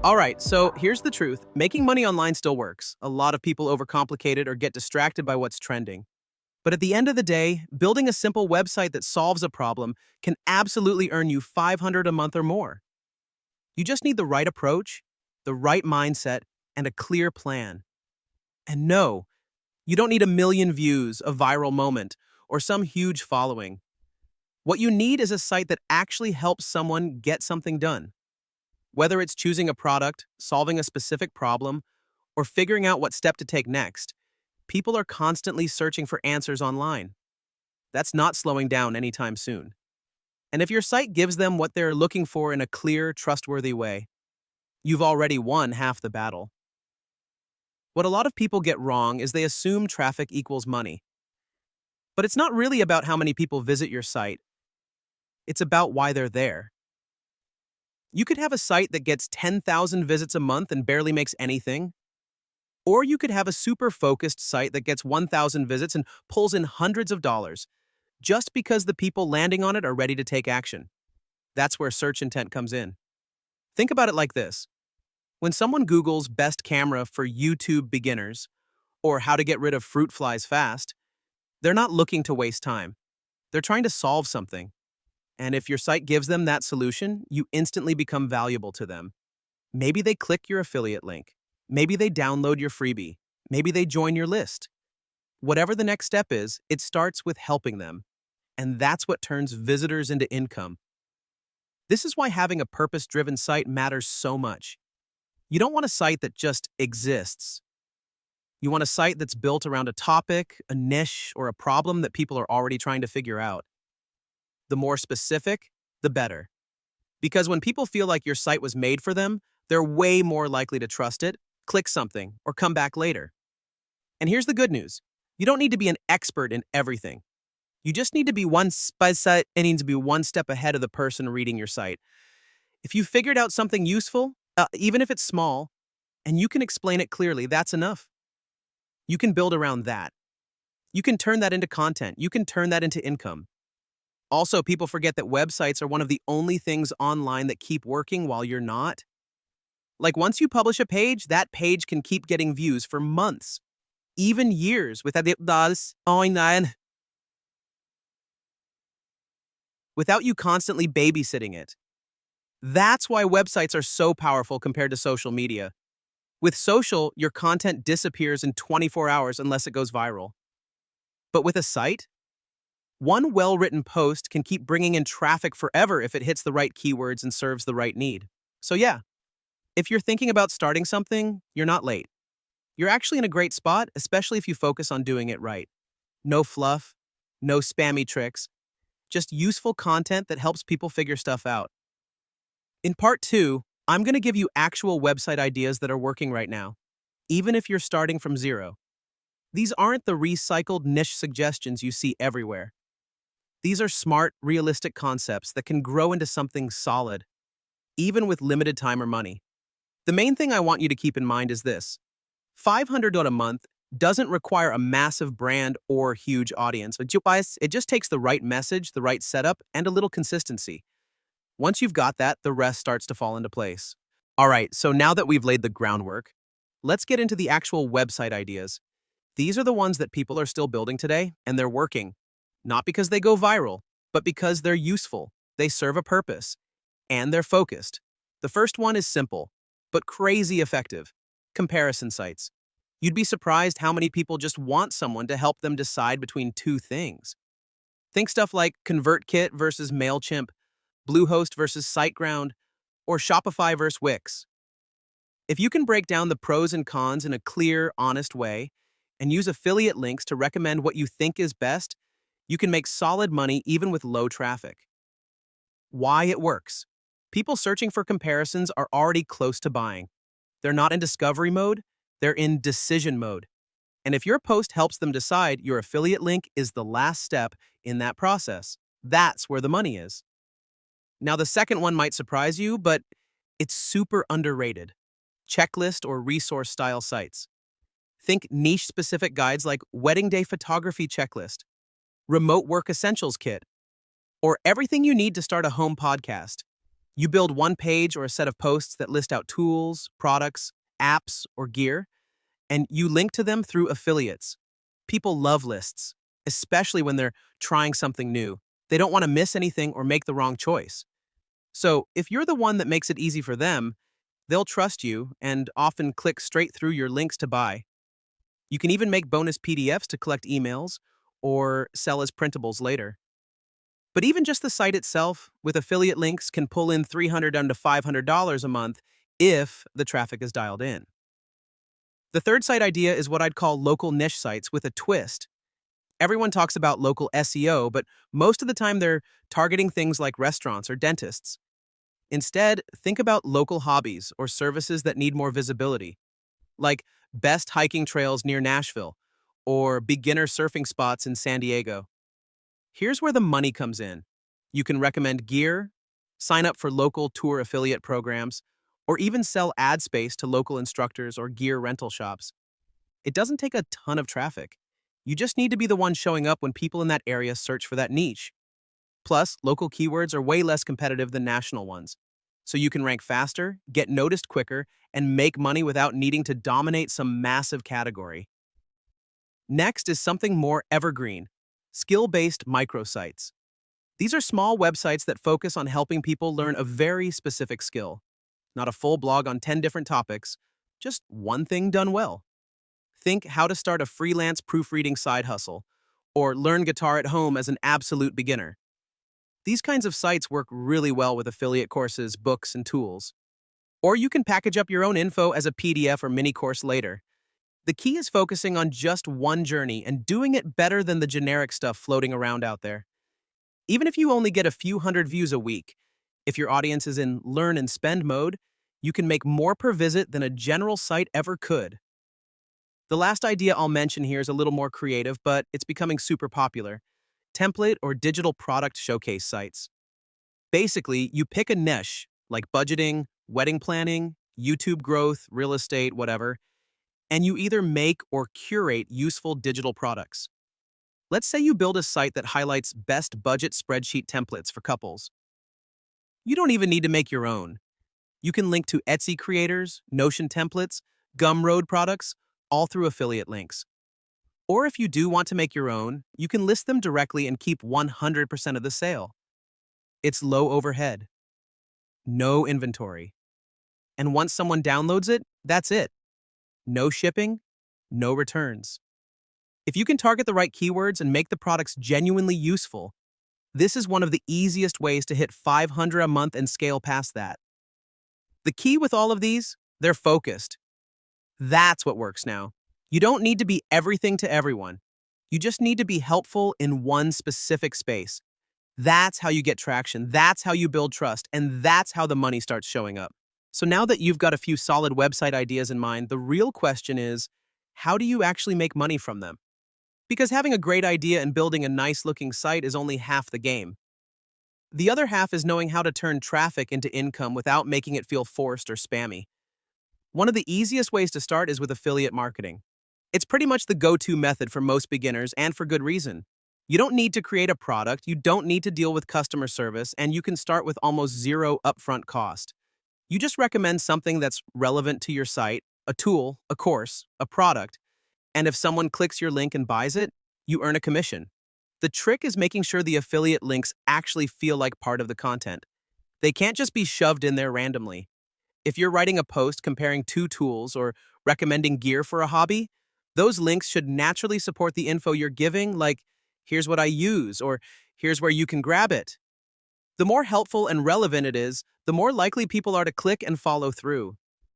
All right, so here's the truth. Making money online still works. A lot of people overcomplicate it or get distracted by what's trending. But at the end of the day, building a simple website that solves a problem can absolutely earn you 500 a month or more. You just need the right approach, the right mindset, and a clear plan. And no, you don't need a million views, a viral moment, or some huge following. What you need is a site that actually helps someone get something done. Whether it's choosing a product, solving a specific problem, or figuring out what step to take next, people are constantly searching for answers online. That's not slowing down anytime soon. And if your site gives them what they're looking for in a clear, trustworthy way, you've already won half the battle. What a lot of people get wrong is they assume traffic equals money. But it's not really about how many people visit your site, it's about why they're there. You could have a site that gets 10,000 visits a month and barely makes anything. Or you could have a super focused site that gets 1,000 visits and pulls in hundreds of dollars, just because the people landing on it are ready to take action. That's where search intent comes in. Think about it like this. When someone Googles best camera for YouTube beginners or how to get rid of fruit flies fast, they're not looking to waste time. They're trying to solve something. And if your site gives them that solution, you instantly become valuable to them. Maybe they click your affiliate link. Maybe they download your freebie. Maybe they join your list. Whatever the next step is, it starts with helping them. And that's what turns visitors into income. This is why having a purpose-driven site matters so much. You don't want a site that just exists. You want a site that's built around a topic, a niche, or a problem that people are already trying to figure out. The more specific, the better. Because when people feel like your site was made for them, they're way more likely to trust it, click something, or come back later. And here's the good news. You don't need to be an expert in everything. You just need to be one step ahead of the person reading your site. If you figured out something useful, even if it's small, and you can explain it clearly, that's enough. You can build around that. You can turn that into content. You can turn that into income. Also, people forget that websites are one of the only things online that keep working while you're not. Like once you publish a page, that page can keep getting views for months, even years without you constantly babysitting it. That's why websites are so powerful compared to social media. With social, your content disappears in 24 hours unless it goes viral. But with a site, one well-written post can keep bringing in traffic forever if it hits the right keywords and serves the right need. So yeah, if you're thinking about starting something, you're not late. You're actually in a great spot, especially if you focus on doing it right. No fluff, no spammy tricks, just useful content that helps people figure stuff out. In part 2, I'm going to give you actual website ideas that are working right now, even if you're starting from zero. These aren't the recycled niche suggestions you see everywhere. These are smart, realistic concepts that can grow into something solid, even with limited time or money. The main thing I want you to keep in mind is this. $500 a month doesn't require a massive brand or huge audience. It just takes the right message, the right setup, and a little consistency. Once you've got that, the rest starts to fall into place. All right, so now that we've laid the groundwork, let's get into the actual website ideas. These are the ones that people are still building today, and they're working. Not because they go viral, but because they're useful, they serve a purpose, and they're focused. The first one is simple, but crazy effective. Comparison sites. You'd be surprised how many people just want someone to help them decide between two things. Think stuff like ConvertKit versus MailChimp, Bluehost versus SiteGround, or Shopify versus Wix. If you can break down the pros and cons in a clear, honest way, and use affiliate links to recommend what you think is best, you can make solid money even with low traffic. Why it works. People searching for comparisons are already close to buying. They're not in discovery mode, they're in decision mode. And if your post helps them decide, your affiliate link is the last step in that process. That's where the money is. Now, the second one might surprise you, but it's super underrated. Checklist or resource style sites. Think niche-specific guides like Wedding Day Photography Checklist, Remote Work Essentials Kit, or everything you need to start a home podcast. You build one page or a set of posts that list out tools, products, apps, or gear, and you link to them through affiliates. People love lists, especially when they're trying something new. They don't want to miss anything or make the wrong choice. So, if you're the one that makes it easy for them, they'll trust you and often click straight through your links to buy. You can even make bonus PDFs to collect emails or sell as printables later. But even just the site itself, with affiliate links, can pull in $300 to $500 a month if the traffic is dialed in. The third site idea is what I'd call local niche sites with a twist. Everyone talks about local SEO, but most of the time they're targeting things like restaurants or dentists. Instead, think about local hobbies or services that need more visibility, like best hiking trails near Nashville or beginner surfing spots in San Diego. Here's where the money comes in. You can recommend gear, sign up for local tour affiliate programs, or even sell ad space to local instructors or gear rental shops. It doesn't take a ton of traffic. You just need to be the one showing up when people in that area search for that niche. Plus, local keywords are way less competitive than national ones. So you can rank faster, get noticed quicker, and make money without needing to dominate some massive category. Next is something more evergreen: skill-based microsites. These are small websites that focus on helping people learn a very specific skill. Not a full blog on 10 different topics, just one thing done well. Think how to start a freelance proofreading side hustle, or learn guitar at home as an absolute beginner. These kinds of sites work really well with affiliate courses, books, and tools. Or you can package up your own info as a PDF or mini course later. The key is focusing on just one journey and doing it better than the generic stuff floating around out there. Even if you only get a few hundred views a week, if your audience is in learn and spend mode, you can make more per visit than a general site ever could. The last idea I'll mention here is a little more creative, but it's becoming super popular: template or digital product showcase sites. Basically, you pick a niche, like budgeting, wedding planning, YouTube growth, real estate, whatever, and you either make or curate useful digital products. Let's say you build a site that highlights best budget spreadsheet templates for couples. You don't even need to make your own. You can link to Etsy creators, Notion templates, Gumroad products, all through affiliate links. Or if you do want to make your own, you can list them directly and keep 100% of the sale. It's low overhead, no inventory. And once someone downloads it, that's it. No shipping, no returns. If you can target the right keywords and make the products genuinely useful, this is one of the easiest ways to hit $500 a month and scale past that. The key with all of these, they're focused. That's what works now. You don't need to be everything to everyone. You just need to be helpful in one specific space. That's how you get traction, that's how you build trust, and that's how the money starts showing up. So now that you've got a few solid website ideas in mind, the real question is, how do you actually make money from them? Because having a great idea and building a nice-looking site is only half the game. The other half is knowing how to turn traffic into income without making it feel forced or spammy. One of the easiest ways to start is with affiliate marketing. It's pretty much the go-to method for most beginners, and for good reason. You don't need to create a product, you don't need to deal with customer service, and you can start with almost zero upfront cost. You just recommend something that's relevant to your site, a tool, a course, a product, and if someone clicks your link and buys it, you earn a commission. The trick is making sure the affiliate links actually feel like part of the content. They can't just be shoved in there randomly. If you're writing a post comparing two tools or recommending gear for a hobby, those links should naturally support the info you're giving, like, here's what I use, or here's where you can grab it. The more helpful and relevant it is, the more likely people are to click and follow through.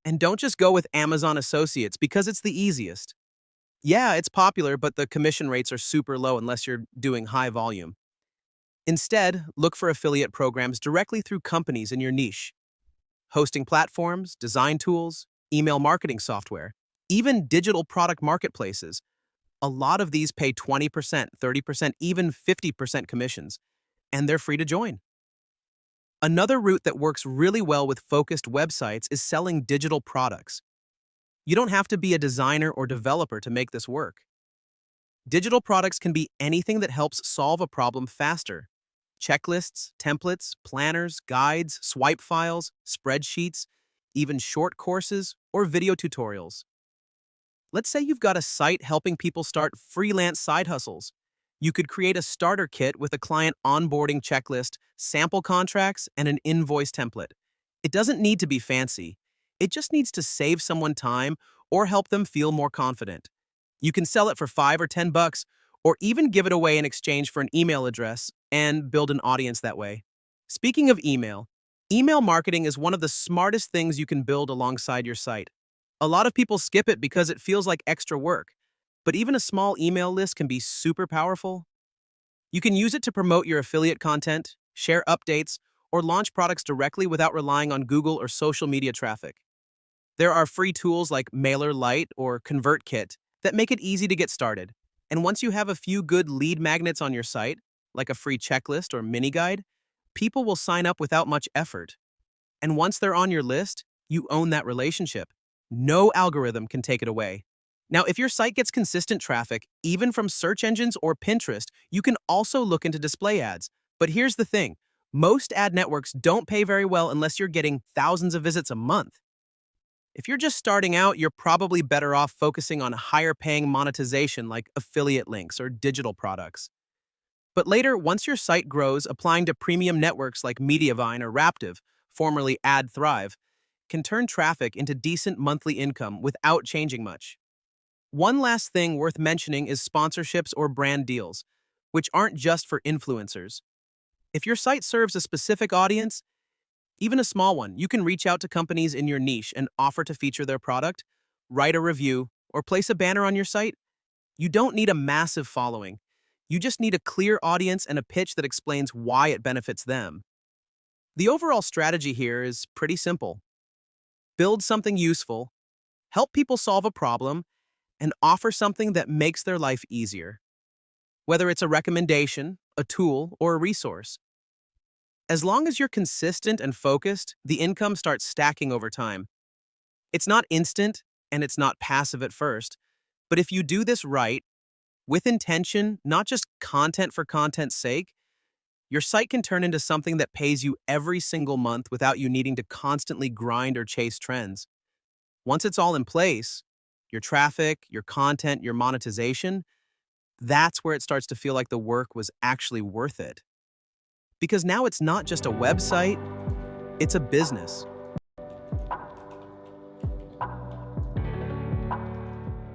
And don't just go with Amazon Associates because it's the easiest. Yeah, it's popular, but the commission rates are super low unless you're doing high volume. Instead, look for affiliate programs directly through companies in your niche. Hosting platforms, design tools, email marketing software, even digital product marketplaces. A lot of these pay 20%, 30%, even 50% commissions, and they're free to join. Another route that works really well with focused websites is selling digital products. You don't have to be a designer or developer to make this work. Digital products can be anything that helps solve a problem faster. Checklists, templates, planners, guides, swipe files, spreadsheets, even short courses or video tutorials. Let's say you've got a site helping people start freelance side hustles. You could create a starter kit with a client onboarding checklist, sample contracts, and an invoice template. It doesn't need to be fancy. It just needs to save someone time or help them feel more confident. You can sell it for 5 or 10 bucks or even give it away in exchange for an email address and build an audience that way. Speaking of email marketing is one of the smartest things you can build alongside your site. A lot of people skip it because it feels like extra work, but even a small email list can be super powerful. You can use it to promote your affiliate content, share updates, or launch products directly without relying on Google or social media traffic. There are free tools like MailerLite or ConvertKit that make it easy to get started. And once you have a few good lead magnets on your site, like a free checklist or mini guide, people will sign up without much effort. And once they're on your list, you own that relationship. No algorithm can take it away. Now, if your site gets consistent traffic, even from search engines or Pinterest, you can also look into display ads. But here's the thing. Most ad networks don't pay very well unless you're getting thousands of visits a month. If you're just starting out, you're probably better off focusing on higher paying monetization like affiliate links or digital products. But later, once your site grows, applying to premium networks like Mediavine or Raptive, formerly AdThrive, can turn traffic into decent monthly income without changing much. One last thing worth mentioning is sponsorships or brand deals, which aren't just for influencers. If your site serves a specific audience, even a small one, you can reach out to companies in your niche and offer to feature their product, write a review, or place a banner on your site. You don't need a massive following. You just need a clear audience and a pitch that explains why it benefits them. The overall strategy here is pretty simple. Build something useful, help people solve a problem, and offer something that makes their life easier. Whether it's a recommendation, a tool, or a resource. As long as you're consistent and focused, the income starts stacking over time. It's not instant, and it's not passive at first, but if you do this right, with intention, not just content for content's sake, your site can turn into something that pays you every single month without you needing to constantly grind or chase trends. Once it's all in place, your traffic, your content, your monetization, that's where it starts to feel like the work was actually worth it. Because now it's not just a website, it's a business.